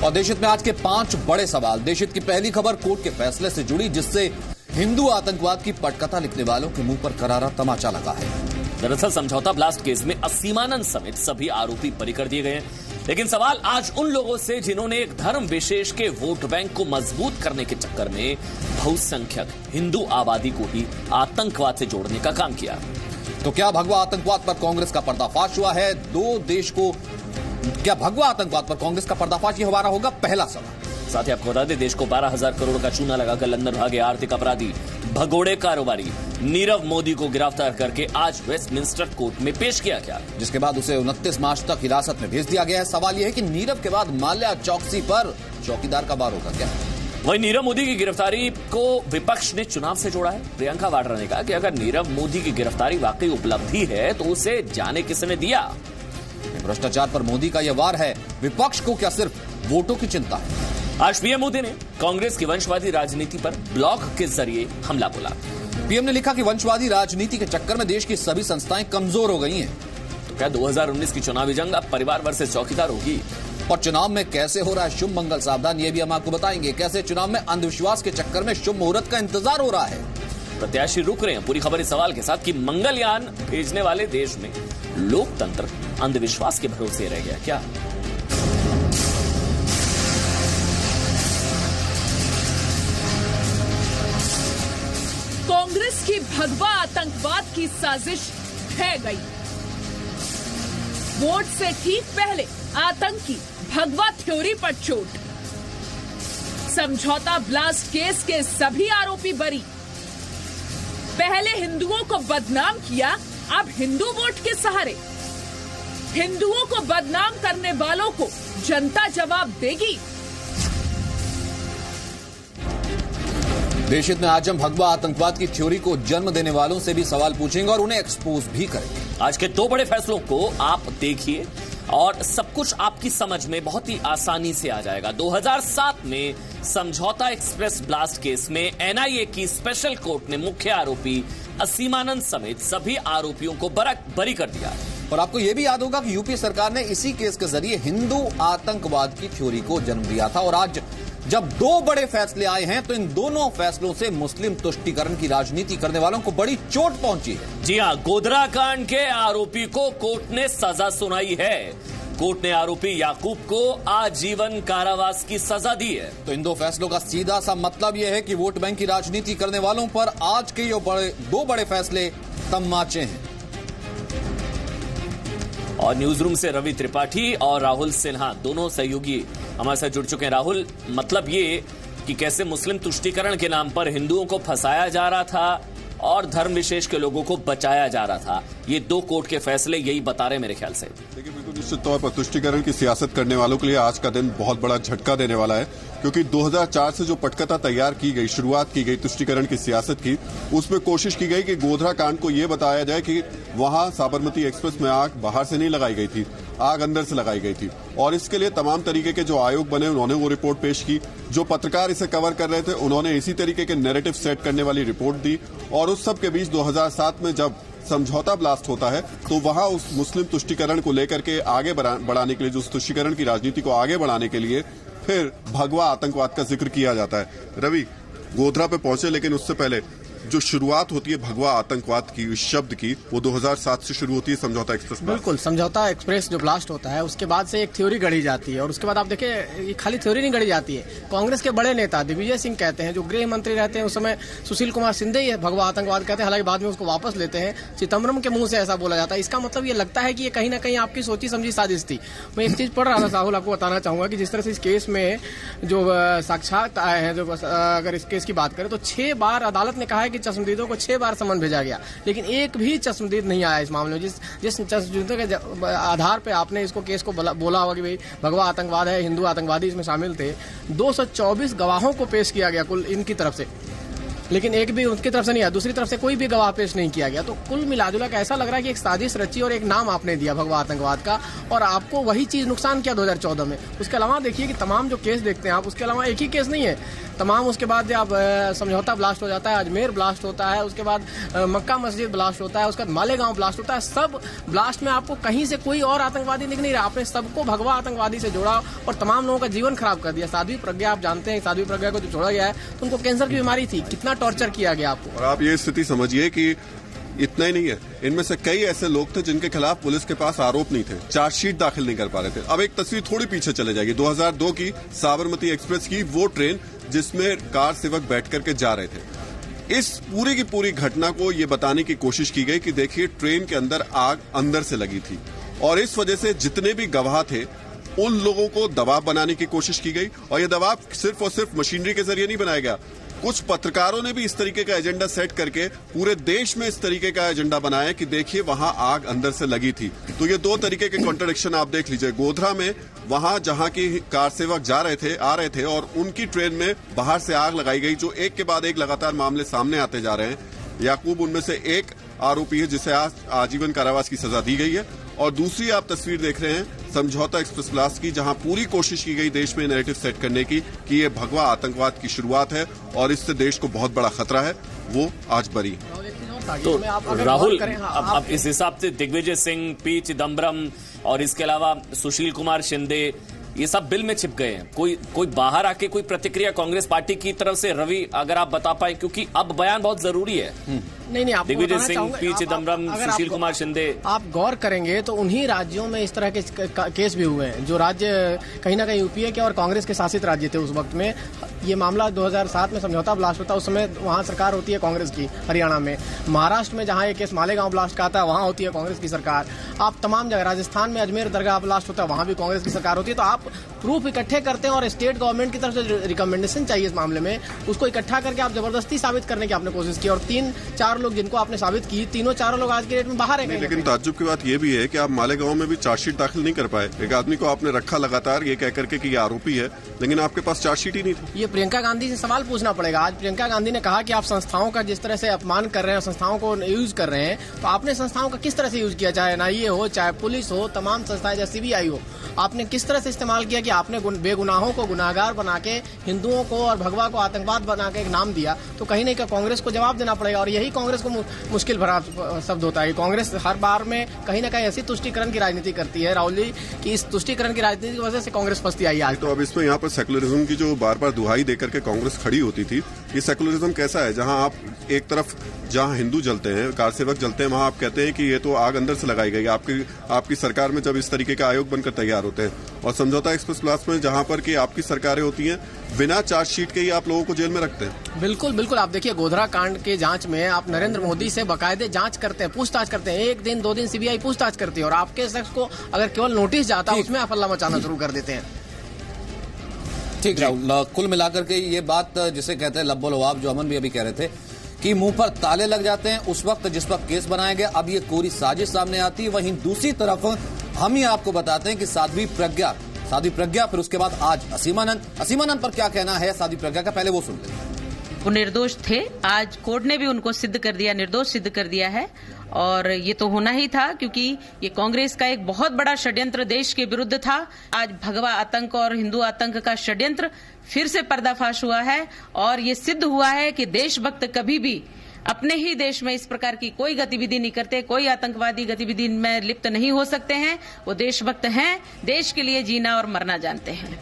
और देशहित में आज के 5 बड़े सवाल। देशहित की पहली खबर कोर्ट के फैसले से जुड़ी, जिससे हिंदू आतंकवाद की पटकथा लिखने वालों के मुंह पर करारा तमाचा लगा है। दरअसल समझौता ब्लास्ट केस में अस्सीमानंद समेत सभी आरोपी बरी कर दिए गए हैं, लेकिन सवाल आज उन लोगों से जिन्होंने एक धर्म विशेष के वोट बैंक को मजबूत करने के चक्कर में बहुसंख्यक हिंदू आबादी को ही आतंकवाद से जोड़ने का काम किया। तो क्या भगवा आतंकवाद पर कांग्रेस का पर्दाफाश हुआ है? क्या भगवा आतंकवाद पर कांग्रेस का पर्दाफाश, ये हमारा होगा पहला सवाल। साथ ही आपको बता दें, देश को 12,000 करोड़ का चूना लगाकर लंदन भागे आर्थिक अपराधी भगोड़े कारोबारी नीरव मोदी को गिरफ्तार करके आज वेस्टमिंस्टर कोर्ट में पेश किया गया, जिसके बाद उसे 29 मार्च तक हिरासत में भेज दिया गया है। सवाल यह है कि नीरव के बाद माल्या चौकसी पर चौकीदार का वार होगा क्या? वहीं नीरव मोदी की गिरफ्तारी को विपक्ष ने चुनाव से जोड़ा है। प्रियंका वाड्रा ने कहा कि अगर नीरव मोदी की गिरफ्तारी वाकई उपलब्धि है तो उसे जाने किसने दिया। भ्रष्टाचार पर मोदी का यह वार है, विपक्ष को क्या सिर्फ वोटों की चिंता है? आज पीएम मोदी ने कांग्रेस की वंशवादी राजनीति पर ब्लॉग के जरिए हमला बोला। पीएम ने लिखा कि वंशवादी राजनीति के चक्कर में देश की सभी संस्थाएं कमजोर हो गई हैं। तो क्या 2019 की चुनावी जंग अब परिवार वर्सेस चौकीदार होगी? और चुनाव में कैसे हो रहा है शुभ मंगल सावधान, ये भी हम आपको बताएंगे। कैसे चुनाव में अंधविश्वास के चक्कर में शुभ मुहूर्त का इंतजार हो रहा है। प्रत्याशी रुक रहे हैं। पूरी खबर इस सवाल के साथ कि मंगलयान भेजने वाले देश में लोकतंत्र अंधविश्वास के भरोसे रह गया क्या? कांग्रेस की भगवा आतंकवाद की साजिश है गई। वोट से ठीक पहले आतंकी भगवा थ्योरी पर चोट। समझौता ब्लास्ट केस के सभी आरोपी बरी। पहले हिंदुओं को बदनाम किया, अब हिंदू वोट के सहारे। हिंदुओं को बदनाम करने वालों को जनता जवाब देगी। देशहित में आज हम भगवा आतंकवाद की थ्योरी को जन्म देने वालों से भी सवाल पूछेंगे और उन्हें एक्सपोज भी करेंगे। आज के 2 बड़े फैसलों को आप देखिए और सब कुछ आपकी समझ में बहुत ही आसानी से आ जाएगा। 2007 में समझौता एक्सप्रेस ब्लास्ट केस में एनआईए की स्पेशल कोर्ट ने मुख्य आरोपी अस्सीमानंद समेत सभी आरोपियों को बरी कर दिया। और आपको यह भी याद होगा कि यूपी सरकार ने इसी केस के जरिए हिंदू आतंकवाद की थ्योरी को जन्म दिया था। और आज जब 2 बड़े फैसले आए हैं तो इन दोनों फैसलों से मुस्लिम तुष्टीकरण की राजनीति करने वालों को बड़ी चोट पहुंची है। जी हां, गोधरा कांड के आरोपी को कोर्ट ने सजा सुनाई है। कोर्ट ने आरोपी याकूब को आजीवन कारावास की सजा दी है। तो इन 2 फैसलों का सीधा सा मतलब यह है कि वोट बैंक की राजनीति करने वालों पर आज के ये 2 बड़े फैसले तमाचे हैं। और न्यूज रूम से रवि त्रिपाठी और राहुल सिन्हा दोनों सहयोगी हमारे साथ जुड़ चुके हैं। राहुल, मतलब ये कि कैसे मुस्लिम तुष्टीकरण के नाम पर हिंदुओं को फंसाया जा रहा था और धर्म विशेष के लोगों को बचाया जा रहा था, ये 2 कोर्ट के फैसले यही बता रहे मेरे ख्याल से। देखिए, बिल्कुल निश्चित तौर पर तुष्टीकरण की सियासत करने वालों के लिए आज का दिन बहुत बड़ा झटका देने वाला है, क्योंकि 2004 से जो पटकथा तैयार की गई, शुरुआत की गई तुष्टीकरण की सियासत की, उसमें कोशिश की गई कि गोधरा कांड को ये बताया जाए कि वहां साबरमती एक्सप्रेस में आग बाहर से नहीं लगाई गई थी, आग अंदर से लगाई गई थी। और इसके लिए तमाम तरीके के जो आयोग बने उन्होंने वो रिपोर्ट पेश की। जो पत्रकार इसे कवर कर रहे थे उन्होंने इसी तरीके के नैरेटिव सेट करने वाली रिपोर्ट दी। और उस सब के बीच 2007 में जब समझौता ब्लास्ट होता है तो वहां उस मुस्लिम तुष्टीकरण को लेकर के आगे बढ़ाने के लिए, जो उस तुष्टीकरण की राजनीति को आगे बढ़ाने के लिए फिर भगवा आतंकवाद का जिक्र किया जाता है। रवि, गोधरा पे पहुंचे, लेकिन उससे पहले जो शुरुआत होती है भगवा आतंकवाद की, उस शब्द की, वो 2007 से शुरू होती है समझौता एक्सप्रेस। बिल्कुल, समझौता एक्सप्रेस जो ब्लास्ट होता है उसके बाद से एक थ्योरी गढ़ी जाती है। और उसके बाद आप देखें, ये खाली थ्योरी नहीं गढ़ी जाती है। कांग्रेस के बड़े नेता दिग्विजय सिंह कहते हैं, जो गृह मंत्री रहते हैं उस समय सुशील कुमार शिंदे ही भगवा आतंकवाद कहते हैं, हालांकि बाद में उसको वापस लेते हैं। चिदम्बरम के मुंह से ऐसा बोला जाता है। इसका मतलब ये लगता है कि ये कहीं ना कहीं आपकी सोची समझी साजिश थी। मैं एक चीज पढ़ रहा था राहुल, आपको बताना चाहूंगा कि जिस तरह से इस केस में जो साक्षात आए हैं, जो अगर इस केस की बात करें तो 6 बार अदालत ने कहा है कि चश्मदीदों को 6 बार समन भेजा गया, लेकिन एक भी चश्मदीद नहीं आया इस मामले में। जिस चश्मदीदों के आधार पे आपने इसको केस को बोला होगा कि भाई भगवा आतंकवाद है, हिंदू आतंकवादी इसमें शामिल थे, 224 गवाहों को पेश किया गया कुल इनकी तरफ से। लेकिन एक भी उनकी तरफ से नहीं आया, दूसरी तरफ से कोई भी गवाह पेश नहीं किया गया। तो कुल मिलाजुला का ऐसा लग रहा है कि एक साजिश रची और एक नाम आपने दिया भगवा आतंकवाद का, और आपको वही चीज नुकसान किया 2014 में। उसके अलावा देखिए कि तमाम जो केस देखते हैं आप, उसके अलावा एक ही केस नहीं है तमाम। उसके बाद आप समझौता ब्लास्ट हो जाता है, अजमेर ब्लास्ट होता है, उसके बाद मक्का मस्जिद ब्लास्ट होता है, उसके बाद मालेगांव ब्लास्ट होता है। सब ब्लास्ट में आपको कहीं से कोई और आतंकवादी दिख नहीं रहा, आपने सबको भगवा आतंकवादी से जोड़ा और तमाम लोगों का जीवन खराब कर दिया। साध्वी प्रज्ञा आप जानते हैं, साध्वी प्रज्ञा को जो छोड़ा गया है तो उनको कैंसर की बीमारी थी, कितना टॉर्चर किया गया आपको। और आप ये स्थिति समझिए कि इतना ही नहीं है, इनमें से कई ऐसे लोग थे जिनके खिलाफ पुलिस के पास आरोप नहीं थे, चार्जशीट दाखिल नहीं कर पा रहे थे। अब एक तस्वीर थोड़ी पीछे चले जाएगी, 2002 की साबरमती एक्सप्रेस की वो ट्रेन जिसमें कार सेवक बैठ करके जा रहे थे। इस पूरी की पूरी घटना को ये बताने की कोशिश की गई कि देखिए ट्रेन के अंदर आग अंदर से लगी थी, और इस वजह से जितने भी गवाह थे उन लोगों को दबाव बनाने की कोशिश की गई। और ये दबाव सिर्फ और सिर्फ मशीनरी के जरिए नहीं बनाया गया, कुछ पत्रकारों ने भी इस तरीके का एजेंडा सेट करके पूरे देश में इस तरीके का एजेंडा बनाया कि देखिए वहां आग अंदर से लगी थी। तो ये दो तरीके के कॉन्ट्रडिक्शन आप देख लीजिए। गोधरा में वहां जहां की कार सेवक आ रहे थे और उनकी ट्रेन में बाहर से आग लगाई गई, जो एक के बाद एक लगातार मामले सामने आते जा रहे हैं। याकूब उनमें से एक आरोपी है जिसे आज आजीवन कारावास की सजा दी गई है। और दूसरी आप तस्वीर देख रहे हैं समझौता एक्सप्रेस ब्लास्ट की, जहां पूरी कोशिश की गई देश में नैरेटिव सेट करने की कि ये भगवा आतंकवाद की शुरुआत है और इससे देश को बहुत बड़ा खतरा है, वो आज बरी है। तो राहुल, अब इस हिसाब से दिग्विजय सिंह, पी चिदम्बरम और इसके अलावा सुशील कुमार शिंदे ये सब बिल में छिप गए हैं। कोई बाहर आके कोई प्रतिक्रिया कांग्रेस पार्टी की तरफ से, रवि अगर आप बता पाए, क्योंकि अब बयान बहुत जरूरी है। नहीं, आप दिग्विजय सिंह, पी चिदम्बरम, सुशील कुमार शिंदे, आप गौर करेंगे तो उन्हीं राज्यों में इस तरह के केस भी हुए हैं जो राज्य कहीं ना कहीं यूपीए के और कांग्रेस के शासित राज्य थे उस वक्त में। ये मामला 2007 में समझौता ब्लास्ट होता है, उस समय वहाँ सरकार होती है कांग्रेस की हरियाणा में। महाराष्ट्र में जहाँ ये केस मालेगांव ब्लास्ट का आता है वहाँ होती है कांग्रेस की सरकार। आप तमाम जगह, राजस्थान में अजमेर दरगाह ब्लास्ट होता है वहाँ भी कांग्रेस की सरकार होती है। तो आप प्रूफ इकट्ठे करते हैं और स्टेट गवर्नमेंट की तरफ से रिकमेंडेशन चाहिए इस मामले में, उसको इकट्ठा करके आप जबरदस्ती साबित करने की आपने कोशिश की। और 3-4 लोग जिनको आपने साबित की, तीनों चारों लोग आज के डेट में बाहर है। लेकिन ताज्जुब की बात यह भी है कि आप मालेगांव में भी चार्जशीट दाखिल नहीं कर पाए। एक आदमी को आपने रखा लगातार ये कह करके कि ये आरोपी है, लेकिन आपके पास चार्जशीट ही नहीं थी। ये प्रियंका गांधी से सवाल पूछना पड़ेगा। आज प्रियंका गांधी ने कहा कि आप संस्थाओं का जिस तरह से अपमान कर रहे हैं, संस्थाओं को यूज कर रहे हैं, तो आपने संस्थाओं का किस तरह से यूज किया, चाहे एनआईए हो, चाहे पुलिस हो, तमाम संस्थाएं, चाहे सीबीआई हो, आपने किस तरह से इस्तेमाल किया कि आपने बेगुनाहों को गुनाहगार बना के हिंदुओं को और भगवा को आतंकवाद बना के एक नाम दिया। तो कहीं नहीं कांग्रेस को जवाब देना पड़ेगा। और यही कांग्रेस को मुश्किल भरा शब्द होता है। कांग्रेस हर बार में कहीं ना कहीं ऐसी तुष्टीकरण की राजनीति करती है राहुल जी, कि इस तुष्टीकरण की राजनीति की वजह से कांग्रेस फंसती आई आज। तो अब इसमें यहाँ पर सेकुलरिज्म की जो बार बार दुहाई देकर के कांग्रेस खड़ी होती थी, ये सेकुलरिज्म कैसा है जहां आप एक तरफ जहां हिंदू जलते हैं, कार सेवक जलते हैं, वहां आप कहते हैं कि ये तो आग अंदर से लगाई गई। आपकी सरकार में जब इस तरीके का आयोग बनकर तैयार होते हैं, और समझौता एक्सप्रेस ब्लास्ट में जहां पर कि आपकी सरकारें होती हैं, बिना चार्जशीट के ही आप लोगों को जेल में रखते हैं। बिल्कुल बिल्कुल। आप देखिए गोधरा कांड के जांच में आप नरेंद्र मोदी से बाकायदे जांच करते हैं, पूछताछ करते हैं। 1 दिन 2 दिन सीबीआई पूछताछ करती है और आपके शख्स को अगर केवल नोटिस जाता है उसमें आप हल्ला मचाना शुरू कर देते हैं। ठीक राहुल, कुल मिलाकर के ये बात जिसे कहते हैं लब्बो लवाब, जो अमन भी अभी कह रहे थे कि मुंह पर ताले लग जाते हैं उस वक्त जिस वक्त केस बनाया गया, अब ये कोरी साजिश सामने आती है। वहीं दूसरी तरफ हम ही आपको बताते हैं कि साध्वी प्रज्ञा, फिर उसके बाद आज असीमानंद पर क्या कहना है साध्वी प्रज्ञा का, पहले वो सुन लें। वो निर्दोष थे, आज कोर्ट ने भी उनको सिद्ध कर दिया, निर्दोष सिद्ध कर दिया है। और ये तो होना ही था क्योंकि ये कांग्रेस का एक बहुत बड़ा षड्यंत्र देश के विरुद्ध था। आज भगवा आतंक और हिंदू आतंक का षड्यंत्र फिर से पर्दाफाश हुआ है और ये सिद्ध हुआ है कि देशभक्त कभी भी अपने ही देश में इस प्रकार की कोई गतिविधि नहीं करते, कोई आतंकवादी गतिविधि में लिप्त नहीं हो सकते हैं। वो देशभक्त हैं, देश के लिए जीना और मरना जानते हैं।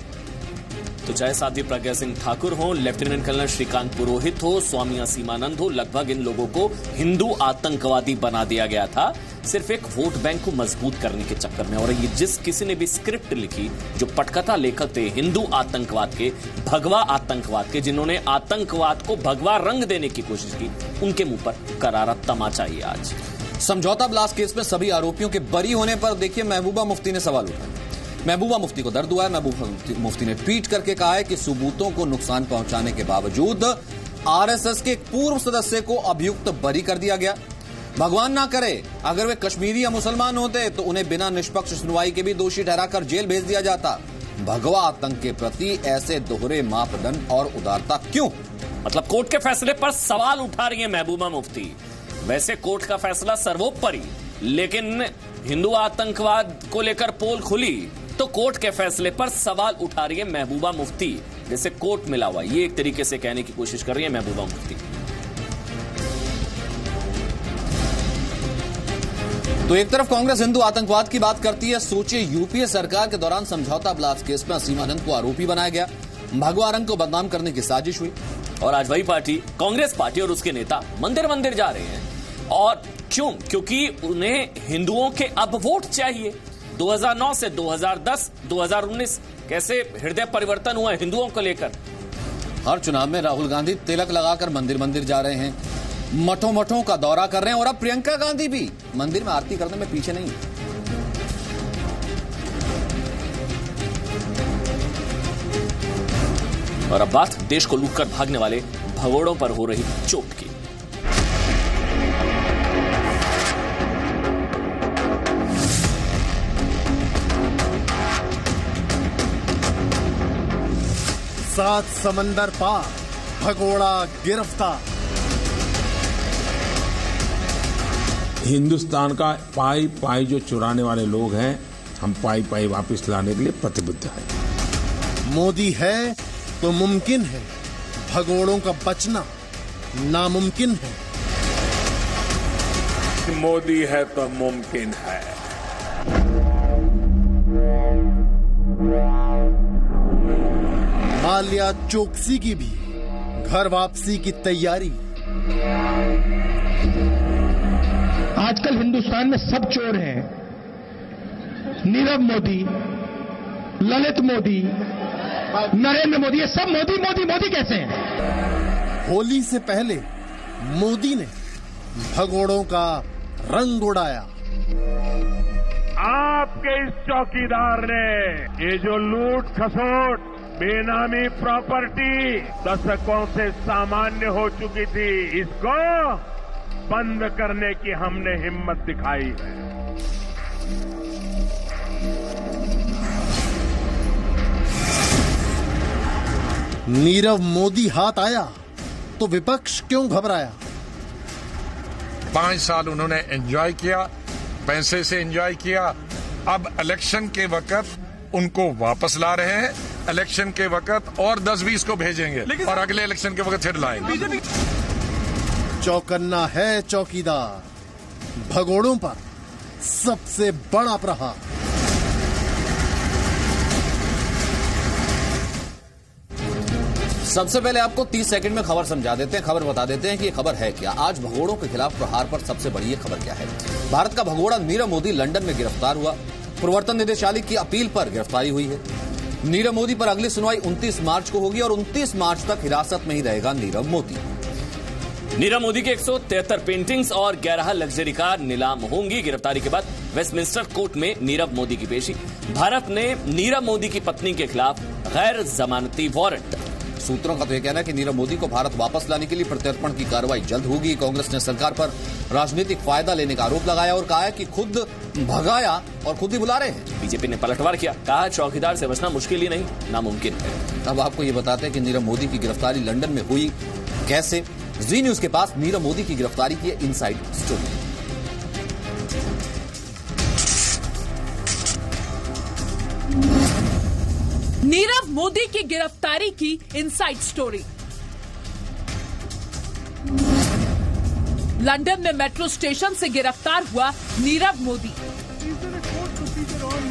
तो चाहे साध्वी प्रज्ञा सिंह ठाकुर हो, लेफ्टिनेंट कर्नल श्रीकांत पुरोहित हो, स्वामी असीमानंद हो, लगभग इन लोगों को हिंदू आतंकवादी बना दिया गया था सिर्फ एक वोट बैंक को मजबूत करने के चक्कर में। और ये जिस किसी ने भी स्क्रिप्ट लिखी, जो पटकथा लेखक थे हिंदू आतंकवाद के, भगवा आतंकवाद के, जिन्होंने आतंकवाद को भगवा रंग देने की कोशिश की, उनके मुंह पर करारा तमाचा ही आज। समझौता ब्लास्ट केस में सभी आरोपियों के बरी होने पर देखिए महबूबा मुफ्ती ने सवाल उठाया। महबूबा मुफ्ती को दर्द हुआ है। महबूबा मुफ्ती ने ट्वीट करके कहा है कि सबूतों को नुकसान पहुंचाने के बावजूद आरएसएस के एक पूर्व सदस्य को अभियुक्त बरी कर दिया गया। भगवान ना करे अगर वे कश्मीरी या मुसलमान होते तो उन्हें बिना निष्पक्ष सुनवाई के भी दोषी ठहराकर जेल भेज दिया जाता। भगवा आतंक के प्रति ऐसे दोहरे मापदंड और उदारता क्यों? मतलब कोर्ट के फैसले पर सवाल उठा रही है महबूबा मुफ्ती। वैसे कोर्ट का फैसला सर्वोपरि, लेकिन हिंदू आतंकवाद को लेकर पोल खुली तो कोर्ट के फैसले पर सवाल उठा रही है महबूबा मुफ्ती। जैसे कोर्ट मिला हुआ, ये एक तरीके से कहने की कोशिश कर रही है महबूबा मुफ्ती। तो एक तरफ कांग्रेस हिंदू आतंकवाद की बात करती है। सोचिए, यूपीए सरकार के दौरान समझौता ब्लास्ट केस में असीम आनंद को आरोपी बनाया गया, भगवा आतंक को बदनाम करने की साजिश हुई, और आज वही पार्टी, कांग्रेस पार्टी और उसके नेता मंदिर जा रहे हैं। और क्यों? क्योंकि उन्हें हिंदुओं के अब वोट चाहिए। 2009 से 2010, 2019 कैसे हृदय परिवर्तन हुआ हिंदुओं को लेकर। हर चुनाव में राहुल गांधी तिलक लगाकर मंदिर जा रहे हैं, मठों का दौरा कर रहे हैं, और अब प्रियंका गांधी भी मंदिर में आरती करने में पीछे नहीं है। और अब बात देश को लूटकर भागने वाले भगोड़ों पर हो रही चोट की। सात समंदर पार भगोड़ा गिरफ्तार। हिंदुस्तान का पाई जो चुराने वाले लोग हैं, हम पाई वापस लाने के लिए प्रतिबद्ध हैं। मोदी है तो मुमकिन है, भगोड़ों का बचना नामुमकिन है। मोदी है तो मुमकिन है। माल्या चोकसी की भी घर वापसी की तैयारी। आजकल हिंदुस्तान में सब चोर हैं। नीरव मोदी, ललित मोदी, नरेंद्र मोदी, ये सब मोदी कैसे हैं? होली से पहले मोदी ने भगोड़ों का रंग उड़ाया। आपके इस चौकीदार ने ये जो लूट खसोट, बेनामी प्रॉपर्टी दशकों से सामान्य हो चुकी थी, इसको बंद करने की हमने हिम्मत दिखाई है। नीरव मोदी हाथ आया तो विपक्ष क्यों घबराया? 5 साल उन्होंने एंजॉय किया, पैसे से एंजॉय किया। अब इलेक्शन के वक्त उनको वापस ला रहे हैं। इलेक्शन के वक्त और 10-20 को भेजेंगे और अगले इलेक्शन के वक्त फिर लाएंगे। चौकन्ना है चौकीदार, भगोड़ों पर सबसे बड़ा प्रहार। सबसे पहले आपको 30 सेकंड में खबर समझा देते हैं, खबर बता देते हैं कि ये खबर है क्या। आज भगोड़ों के खिलाफ प्रहार पर सबसे बड़ी ये खबर क्या है। भारत का भगोड़ा नीरव मोदी लंदन में गिरफ्तार हुआ। प्रवर्तन निदेशालय की अपील पर गिरफ्तारी हुई है। नीरव मोदी पर अगली सुनवाई 29 मार्च को होगी और 29 मार्च तक हिरासत में ही रहेगा नीरव मोदी। नीरव मोदी के 173 पेंटिंग्स और 11 लग्जरी कार नीलाम होंगी। गिरफ्तारी के बाद वेस्टमिंस्टर कोर्ट में नीरव मोदी की पेशी। भारत ने नीरव मोदी की पत्नी के खिलाफ गैर जमानती वारंट। सूत्रों का तो यह कहना है कि नीरव मोदी को भारत वापस लाने के लिए प्रत्यर्पण की कार्रवाई जल्द होगी। कांग्रेस ने सरकार पर राजनीतिक फायदा लेने का आरोप लगाया और कहा है कि खुद भगाया और खुद ही बुला रहे हैं। बीजेपी ने पलटवार किया, कहा चौकीदार से बचना मुश्किल ही नहीं, नामुमकिन है। अब आपको ये बताते हैं कि नीरव मोदी की गिरफ्तारी लंदन में हुई कैसे। जी न्यूज के पास नीरव मोदी की गिरफ्तारी की इनसाइड स्टोरी। नीरव मोदी की गिरफ्तारी की इनसाइड स्टोरी। लंदन में मेट्रो स्टेशन से गिरफ्तार हुआ नीरव मोदी।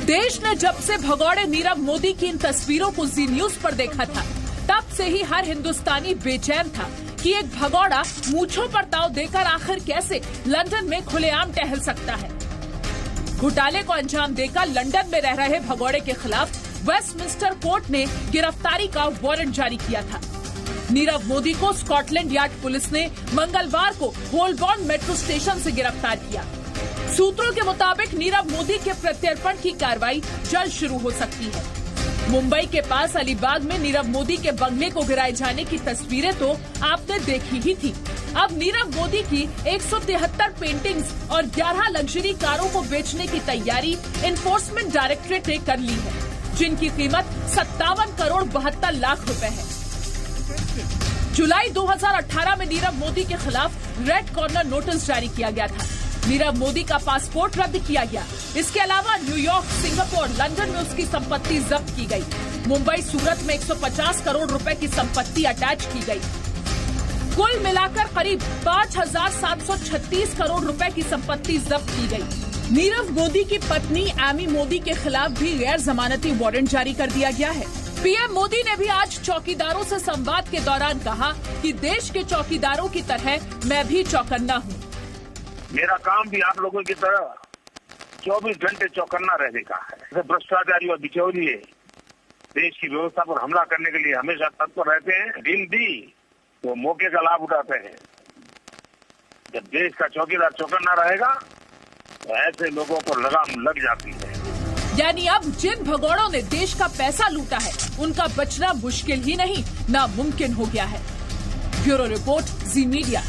देश ने जब से भगोड़े नीरव मोदी की इन तस्वीरों को जी न्यूज पर देखा था, तब से ही हर हिंदुस्तानी बेचैन था कि एक भगोड़ा मूंछों पर ताव देकर आखिर कैसे लंदन में खुलेआम टहल सकता है। घोटाले को अंजाम देकर लंदन में रह रहे भगोड़े के खिलाफ वेस्टमिंस्टर कोर्ट ने गिरफ्तारी का वारंट जारी किया था। नीरव मोदी को स्कॉटलैंड यार्ड पुलिस ने मंगलवार को होलबॉर्न मेट्रो स्टेशन से गिरफ्तार किया। सूत्रों के मुताबिक नीरव मोदी के प्रत्यर्पण की कार्रवाई जल्द शुरू हो सकती है। मुंबई के पास अलीबाग में नीरव मोदी के बंगले को गिराए जाने की तस्वीरें तो आपने देखी ही थी। अब नीरव मोदी की 173 पेंटिंग्स और 11 लग्जरी कारों को बेचने की तैयारी एनफोर्समेंट डायरेक्टरेट ने कर ली है, जिनकी कीमत 57 करोड़ 72 लाख रुपए है। जुलाई 2018 में नीरव मोदी के खिलाफ रेड कॉर्नर नोटिस जारी किया गया था। नीरव मोदी का पासपोर्ट रद्द किया गया। इसके अलावा न्यूयॉर्क, सिंगापुर, लंदन में उसकी संपत्ति जब्त की गई। मुंबई, सूरत में 150 करोड़ रुपए की संपत्ति अटैच की गई। कुल मिलाकर करीब 5,736 करोड़ रुपए की संपत्ति जब्त की गई। नीरव मोदी की पत्नी एमी मोदी के खिलाफ भी गैर जमानती वारंट जारी कर दिया गया है। पीएम मोदी ने भी आज चौकीदारों से संवाद के दौरान कहा कि देश के चौकीदारों की तरह मैं भी चौकन्ना हूँ। मेरा काम भी आप लोगों की तरह 24 घंटे चौकन्ना रहने का है। भ्रष्टाचारी और बिचौलिए देश की व्यवस्था पर हमला करने के लिए हमेशा तत्पर रहते हैं। ढील दी तो मौके का लाभ उठाते हैं। जब देश का चौकीदार चौकन्ना रहेगा तो ऐसे लोगों को लगाम लग जाती है। यानी अब जिन भगोड़ों ने देश का पैसा लूटा है उनका बचना मुश्किल ही नहीं, नामुमकिन हो गया है। ब्यूरो रिपोर्ट, जी मीडिया।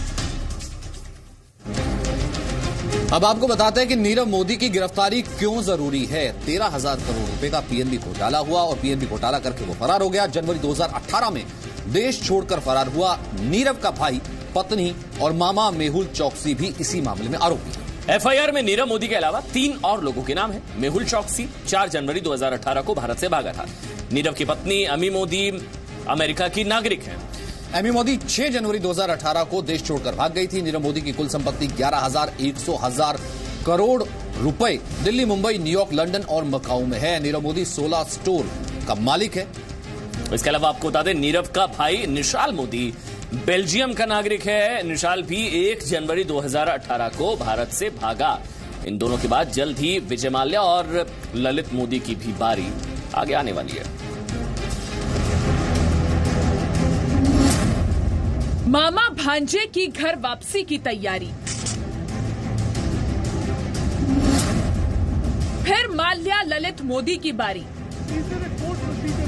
अब आपको बताते हैं कि नीरव मोदी की गिरफ्तारी क्यों जरूरी है। 13,000 करोड़ रुपए का पीएनबी घोटाला हुआ और पीएनबी घोटाला करके वो फरार हो गया। जनवरी 2018 में देश छोड़कर फरार हुआ नीरव का भाई, पत्नी और मामा मेहुल चौकसी भी इसी मामले में आरोपी है। एफआईआर में नीरव मोदी के अलावा 3 और लोगों के नाम है। मेहुल चौकसी 4 जनवरी 2018 को भारत से भागा था। नीरव की पत्नी एमी मोदी अमेरिका की नागरिक है। एमी मोदी 6 जनवरी 2018 को देश छोड़कर भाग गई थी। नीरव मोदी की कुल संपत्ति 11,100 करोड़ रुपए दिल्ली, मुंबई, न्यूयॉर्क, लंदन और मकाऊ में है। नीरव मोदी 16 स्टोर का मालिक है। इसके अलावा आपको बता दें, नीरव का भाई निशाल मोदी बेल्जियम का नागरिक है। निशाल भी 1 जनवरी 2018 को भारत से भागा। इन दोनों के बाद जल्द ही विजय माल्या और ललित मोदी की भी बारी आगे आने वाली है। मामा भांजे की घर वापसी की तैयारी। फिर माल्या, ललित मोदी की बारी।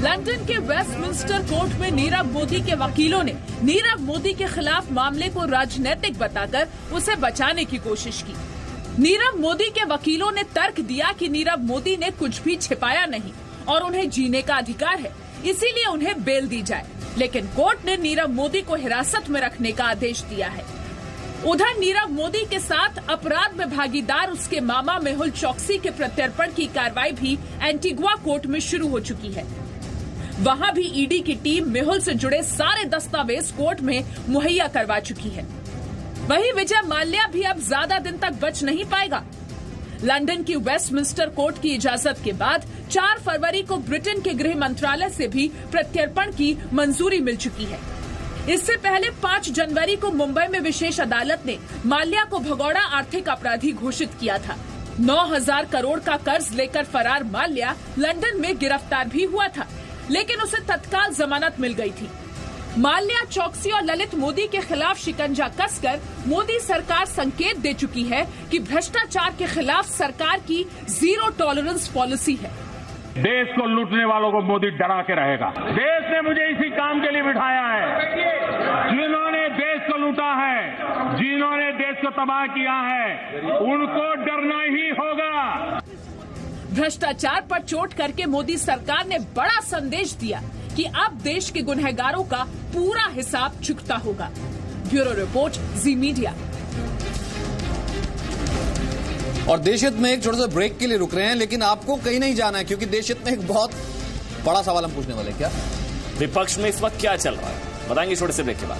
लंदन के वेस्टमिंस्टर कोर्ट में नीरव मोदी के वकीलों ने नीरव मोदी के खिलाफ मामले को राजनीतिक बताकर उसे बचाने की कोशिश की। नीरव मोदी के वकीलों ने तर्क दिया कि नीरव मोदी ने कुछ भी छिपाया नहीं और उन्हें जीने का अधिकार है, इसीलिए उन्हें बेल दी जाए। लेकिन कोर्ट ने नीरव मोदी को हिरासत में रखने का आदेश दिया है। उधर नीरव मोदी के साथ अपराध में भागीदार उसके मामा मेहुल चौकसी के प्रत्यर्पण की कार्रवाई भी एंटीगुआ कोर्ट में शुरू हो चुकी है। वहां भी ईडी की टीम मेहुल से जुड़े सारे दस्तावेज कोर्ट में मुहैया करवा चुकी है। वहीं विजय माल्या भी अब ज्यादा दिन तक बच नहीं पाएगा। लंदन की वेस्टमिंस्टर कोर्ट की इजाजत के बाद 4 फरवरी को ब्रिटेन के गृह मंत्रालय से भी प्रत्यर्पण की मंजूरी मिल चुकी है। इससे पहले 5 जनवरी को मुंबई में विशेष अदालत ने माल्या को भगोड़ा आर्थिक अपराधी घोषित किया था। 9,000 करोड़ का कर्ज लेकर फरार माल्या लंदन में गिरफ्तार भी हुआ था, लेकिन उसे तत्काल जमानत मिल गई थी। माल्या, चौकसी और ललित मोदी के खिलाफ शिकंजा कसकर मोदी सरकार संकेत दे चुकी है कि भ्रष्टाचार के खिलाफ सरकार की जीरो टॉलरेंस पॉलिसी है। देश को लूटने वालों को मोदी डरा के रहेगा। देश ने मुझे इसी काम के लिए बिठाया है। जिन्होंने देश को लूटा है, जिन्होंने देश को तबाह किया है, उनको डरना ही होगा। भ्रष्टाचार पर चोट करके मोदी सरकार ने बड़ा संदेश दिया कि अब देश के गुनहगारों का पूरा हिसाब चुकता होगा। ब्यूरो रिपोर्ट, जी मीडिया। और देशहित में एक छोटे से ब्रेक के लिए रुक रहे हैं, लेकिन आपको कहीं नहीं जाना है क्योंकि देशहित में एक बहुत बड़ा सवाल हम पूछने वाले हैं। क्या विपक्ष में इस वक्त क्या चल रहा है, बताएंगे छोटे से ब्रेक के बाद।